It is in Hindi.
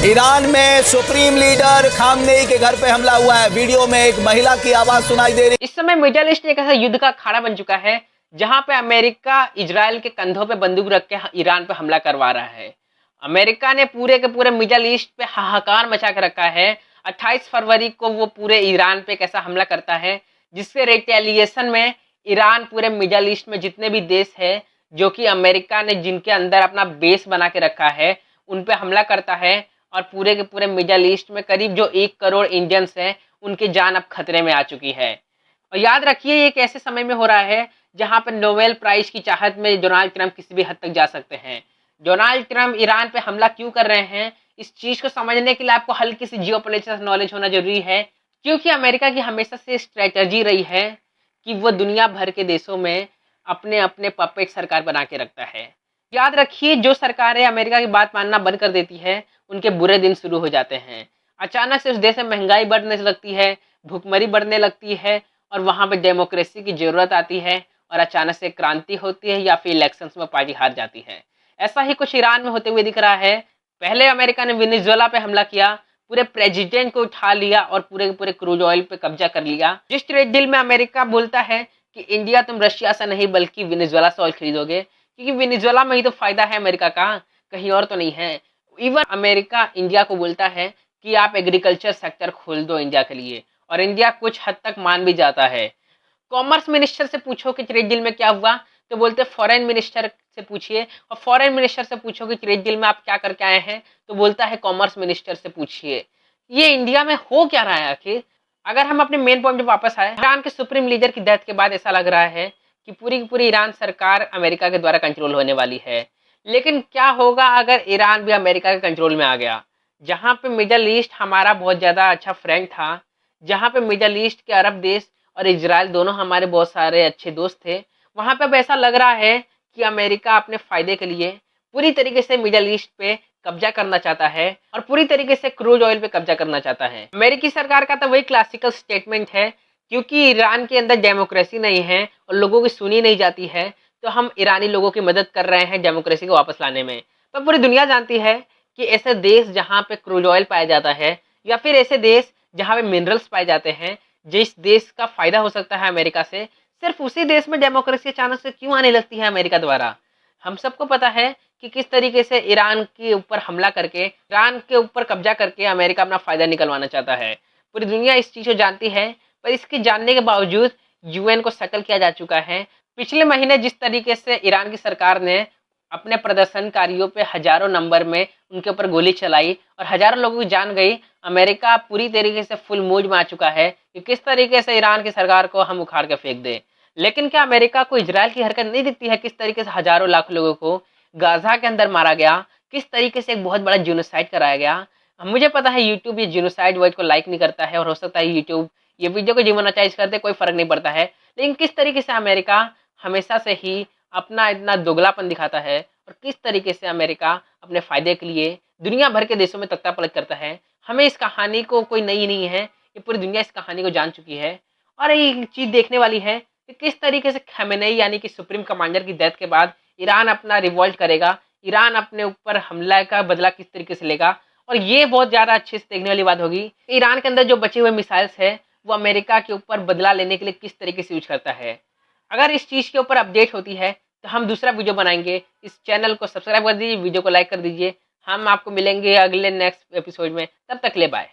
ईरान में सुप्रीम लीडर खामनेई के घर पे हमला हुआ है। वीडियो में एक महिला की आवाज सुनाई दे रही। इस समय मिडल ईस्ट एक ऐसा युद्ध का अखाड़ा बन चुका है जहां पे अमेरिका इजराइल के कंधों पे बंदूक रख के ईरान पे हमला करवा रहा है। अमेरिका ने पूरे के पूरे मिडल ईस्ट पे हाहाकार मचा के रखा है। 28 फरवरी को वो पूरे ईरान पे कैसा हमला करता है जिसके रिटेलिएशन में ईरान पूरे मिडल ईस्ट में जितने भी देश है जो कि अमेरिका ने जिनके अंदर अपना बेस बना के रखा है उन पे हमला करता है और पूरे के पूरे मिडल ईस्ट में करीब जो 1 करोड़ इंडियंस हैं उनकी जान अब खतरे में आ चुकी है। और याद रखिए ये एक ऐसे समय में हो रहा है जहां पर नोबेल प्राइज की चाहत में डोनाल्ड ट्रंप किसी भी हद तक जा सकते हैं। डोनाल्ड ट्रंप ईरान पे हमला क्यों कर रहे हैं इस चीज को समझने के लिए आपको हल्की सी जियोपॉलिटिक्स नॉलेज होना जरूरी है, क्योंकि अमेरिका की हमेशा से स्ट्रेटजी रही है कि वो दुनिया भर के देशों में अपने अपने पपेट सरकार बना के रखता है। याद रखिए जो सरकारें अमेरिका की बात मानना बंद कर देती है उनके बुरे दिन शुरू हो जाते हैं। अचानक से उस देश में महंगाई बढ़ने लगती है, भूखमरी बढ़ने लगती है और वहां पे डेमोक्रेसी की जरूरत आती है और अचानक से क्रांति होती है या फिर इलेक्शंस में पार्टी हार जाती है। ऐसा ही कुछ ईरान में होते हुए दिख रहा है। पहले अमेरिका ने वेनेजुएला पे हमला किया, पूरे प्रेसिडेंट को उठा लिया और पूरे के पूरे क्रूड ऑयल पे कब्जा कर लिया। जिस ट्रेड डील में अमेरिका बोलता है कि इंडिया तुम रशिया से नहीं बल्कि वेनेजुएला से ऑयल खरीदोगे, क्योंकि वेनेजुएला में ही तो फायदा है अमेरिका का, कहीं और तो नहीं है। इवन अमेरिका इंडिया को बोलता है कि आप एग्रीकल्चर सेक्टर खोल दो इंडिया के लिए, और इंडिया कुछ हद तक मान भी जाता है। कॉमर्स मिनिस्टर से पूछो कि ट्रेड डील में क्या हुआ तो बोलते फॉरेन मिनिस्टर से पूछिए, और फॉरेन मिनिस्टर से पूछो कि ट्रेड डील में आप क्या करके आए हैं तो बोलता है कॉमर्स मिनिस्टर से पूछिए। ये इंडिया में हो क्या रहा है आखिर? अगर हम अपने मेन पॉइंट पे वापस आए, ईरान के सुप्रीम लीडर की डेथ के बाद ऐसा लग रहा है कि पूरी की पूरी ईरान सरकार अमेरिका के द्वारा कंट्रोल होने वाली है। लेकिन क्या होगा अगर ईरान भी अमेरिका के कंट्रोल में आ गया? जहां पे मिडल ईस्ट हमारा बहुत ज़्यादा अच्छा फ्रेंड था, जहां पे मिडल ईस्ट के अरब देश और इजराइल दोनों हमारे बहुत सारे अच्छे दोस्त थे, वहां पे अब ऐसा लग रहा है कि अमेरिका अपने फायदे के लिए पूरी तरीके से मिडल ईस्ट पे कब्जा करना चाहता है और पूरी तरीके से क्रूड ऑयल पे कब्जा करना चाहता है। अमेरिकी सरकार का तो वही क्लासिकल स्टेटमेंट है, क्योंकि ईरान के अंदर डेमोक्रेसी नहीं है और लोगों की सुनी नहीं जाती है, तो हम ईरानी लोगों की मदद कर रहे हैं डेमोक्रेसी को वापस लाने में। पर पूरी दुनिया जानती है कि ऐसे देश जहाँ पे क्रूड ऑयल पाया जाता है या फिर ऐसे देश जहाँ पे मिनरल्स पाए जाते हैं, जिस देश का फायदा हो सकता है अमेरिका से, सिर्फ उसी देश में डेमोक्रेसी अचानक से क्यों आने लगती है अमेरिका द्वारा? हम सबको पता है कि किस तरीके से ईरान के ऊपर हमला करके, ईरान के ऊपर कब्जा करके अमेरिका अपना फायदा निकलवाना चाहता है। पूरी दुनिया इस चीज़ को जानती है, पर इसके जानने के बावजूद यूएन को सेटल किया जा चुका है। पिछले महीने जिस तरीके से ईरान की सरकार ने अपने प्रदर्शनकारियों पे हजारों नंबर में उनके ऊपर गोली चलाई और हजारों लोगों की जान गई, अमेरिका पूरी तरीके से फुल मूड में आ चुका है कि किस तरीके से ईरान की सरकार को हम उखाड़ के फेंक दें। लेकिन क्या अमेरिका को इजराइल की हरकत नहीं दिखती है? किस तरीके से हजारों लाख लोगों को गाजा के अंदर मारा गया, किस तरीके से एक बहुत बड़ा जीनोसाइड कराया गया। मुझे पता है यूट्यूब ये जीनोसाइड वर्ड को लाइक नहीं करता है और हो सकता है यूट्यूब ये वीडियो को डिमोनेटाइज कर दे, कोई फर्क नहीं पड़ता है। लेकिन किस तरीके से अमेरिका हमेशा से ही अपना इतना दोगलापन दिखाता है और किस तरीके से अमेरिका अपने फायदे के लिए दुनिया भर के देशों में तख्ता पलट करता है, हमें इस कहानी को कोई नई नहीं है, ये पूरी दुनिया इस कहानी को जान चुकी है। और ये चीज़ देखने वाली है कि किस तरीके से खमेनेई यानी कि सुप्रीम कमांडर की डेथ के बाद ईरान अपना रिवॉल्ट करेगा, ईरान अपने ऊपर हमला का बदला किस तरीके से लेगा। और ये बहुत ज़्यादा अच्छे से देखने वाली बात होगी, ईरान के अंदर जो बचे हुए मिसाइल्स है वो अमेरिका के ऊपर बदला लेने के लिए किस तरीके से यूज करता है। अगर इस चीज़ के ऊपर अपडेट होती है तो हम दूसरा वीडियो बनाएंगे। इस चैनल को सब्सक्राइब कर दीजिए, वीडियो को लाइक कर दीजिए। हम आपको मिलेंगे अगले नेक्स्ट एपिसोड में, तब तक ले बाय।